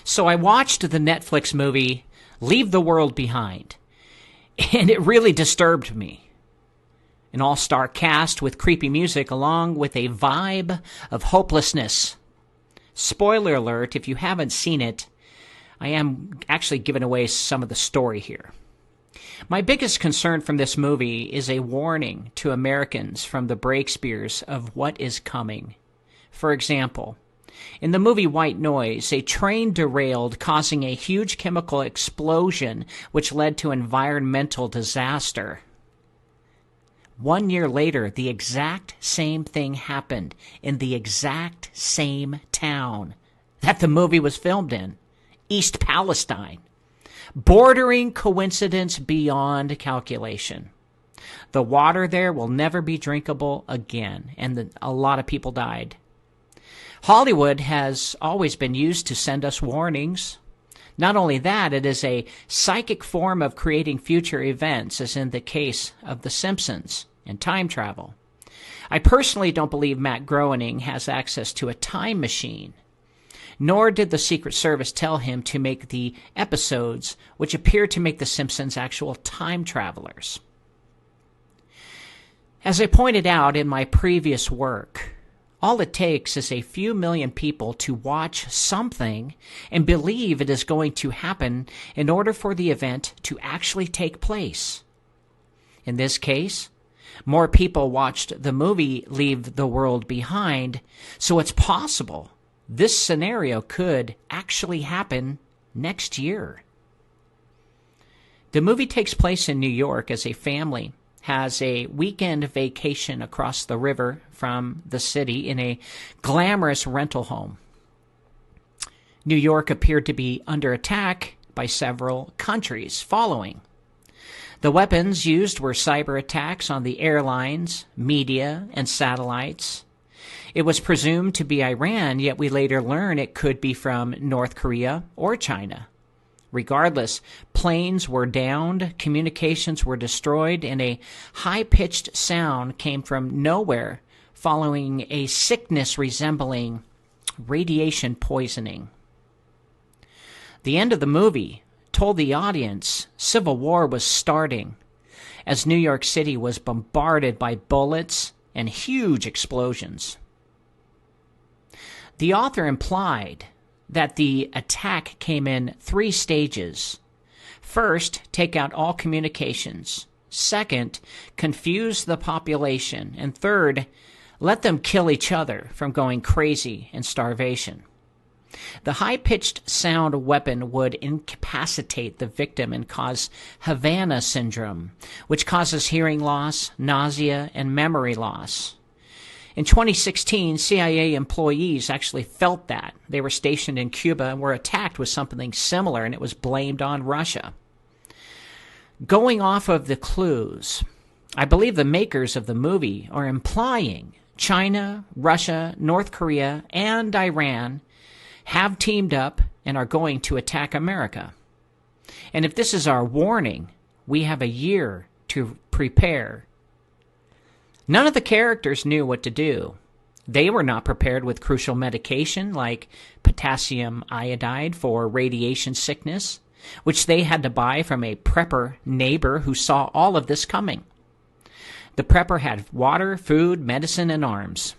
So I watched the Netflix movie Leave the World Behind, and it really disturbed me. An all-star cast with creepy music along with a vibe of hopelessness. Spoiler alert, if you haven't seen it, I am actually giving away some of the story here. My biggest concern from this movie is a warning to Americans from the Breakspears of what is coming. For example, in the movie White Noise, a train derailed, causing a huge chemical explosion which led to environmental disaster. 1 year later, the exact same thing happened in the exact same town that the movie was filmed in, East Palestine. Bordering coincidence beyond calculation. The water there will never be drinkable again, and a lot of people died. Hollywood has always been used to send us warnings. Not only that, it is a psychic form of creating future events, as in the case of The Simpsons and time travel. I personally don't believe Matt Groening has access to a time machine, nor did the Secret Service tell him to make the episodes which appear to make The Simpsons actual time travelers. As I pointed out in my previous work, all it takes is a few million people to watch something and believe it is going to happen in order for the event to actually take place. In this case, more people watched the movie Leave the World Behind, so it's possible this scenario could actually happen next year. The movie takes place in New York as a family has a weekend vacation across the river from the city in a glamorous rental home. New York appeared to be under attack by several countries following. The weapons used were cyber attacks on the airlines, media, and satellites. It was presumed to be Iran, yet we later learn it could be from North Korea or China. Regardless, planes were downed, communications were destroyed, and a high-pitched sound came from nowhere following a sickness resembling radiation poisoning. The end of the movie told the audience civil war was starting as New York City was bombarded by bullets and huge explosions. The author implied that the attack came in 3 stages. First, take out all communications. Second, confuse the population. And third, let them kill each other from going crazy in starvation. The high-pitched sound weapon would incapacitate the victim and cause Havana syndrome, which causes hearing loss, nausea, and memory loss. In 2016, CIA employees actually felt that. They were stationed in Cuba and were attacked with something similar, and it was blamed on Russia. Going off of the clues, I believe the makers of the movie are implying China, Russia, North Korea, and Iran have teamed up and are going to attack America. And if this is our warning, we have a year to prepare. None of the characters knew what to do. They were not prepared with crucial medication like potassium iodide for radiation sickness, which they had to buy from a prepper neighbor who saw all of this coming. The prepper had water, food, medicine, and arms.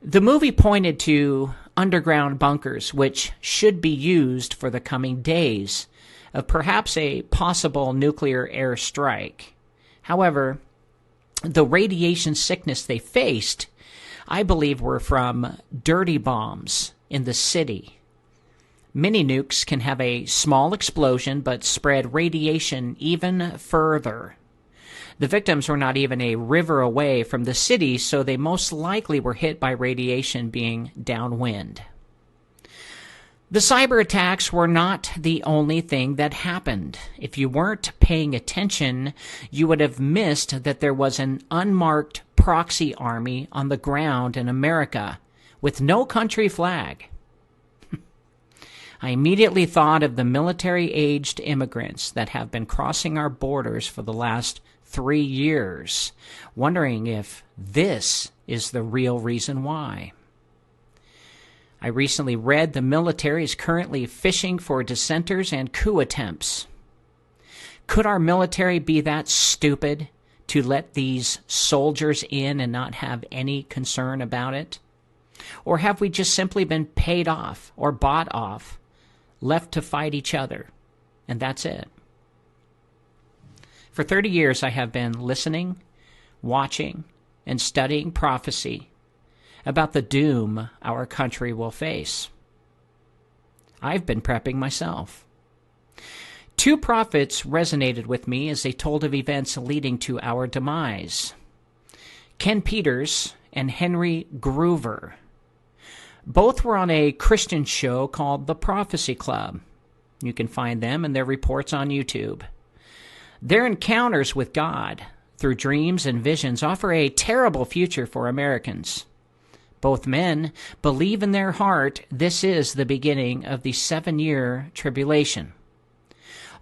The movie pointed to underground bunkers which should be used for the coming days of perhaps a possible nuclear airstrike. However, the radiation sickness they faced, I believe, were from dirty bombs in the city. Mini nukes can have a small explosion but spread radiation even further. The victims were not even a river away from the city, so they most likely were hit by radiation being downwind. The cyber attacks were not the only thing that happened. If you weren't paying attention, you would have missed that there was an unmarked proxy army on the ground in America with no country flag. I immediately thought of the military-aged immigrants that have been crossing our borders for the last 3 years, wondering if this is the real reason why. I recently read the military is currently fishing for dissenters and coup attempts. Could our military be that stupid to let these soldiers in and not have any concern about it? Or have we just simply been paid off or bought off, left to fight each other, and that's it? For 30 years, I have been listening, watching, and studying prophecy about the doom our country will face. I've been prepping myself. Two prophets resonated with me as they told of events leading to our demise. Ken Peters and Henry Groover. Both were on a Christian show called The Prophecy Club. You can find them and their reports on YouTube. Their encounters with God through dreams and visions offer a terrible future for Americans. Both men believe in their heart this is the beginning of the 7-year tribulation.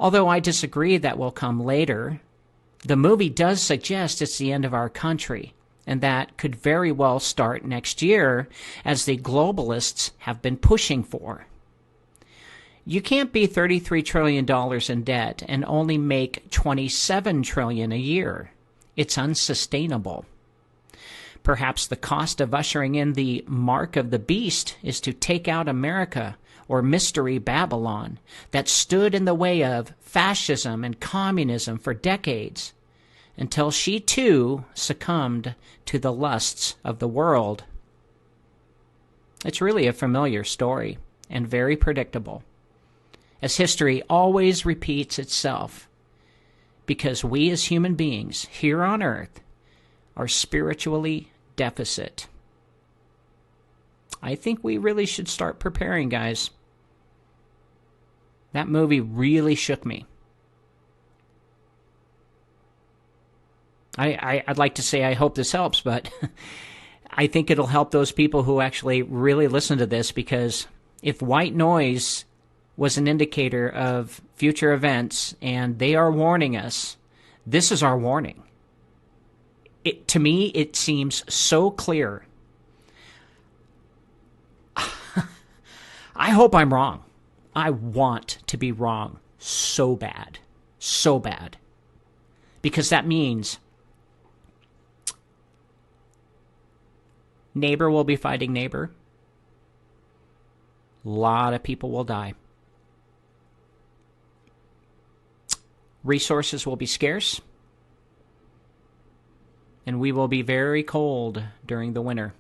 Although I disagree that will come later, the movie does suggest it's the end of our country, and that could very well start next year, as the globalists have been pushing for. You can't be $33 trillion in debt and only make $27 trillion a year. It's unsustainable. Perhaps the cost of ushering in the mark of the beast is to take out America, or Mystery Babylon, that stood in the way of fascism and communism for decades, until she too succumbed to the lusts of the world. It's really a familiar story, and very predictable, as history always repeats itself, because we as human beings here on earth are spiritually deficit. I think we really should start preparing, guys. That movie really shook me. I'd like to say I hope this helps, but I think it'll help those people who actually really listen to this, because if white noise was an indicator of future events and they are warning us, this is our warning. To me, it seems so clear. I hope I'm wrong. I want to be wrong so bad. So bad. Because that means neighbor will be fighting neighbor. A lot of people will die. Resources will be scarce. And we will be very cold during the winter.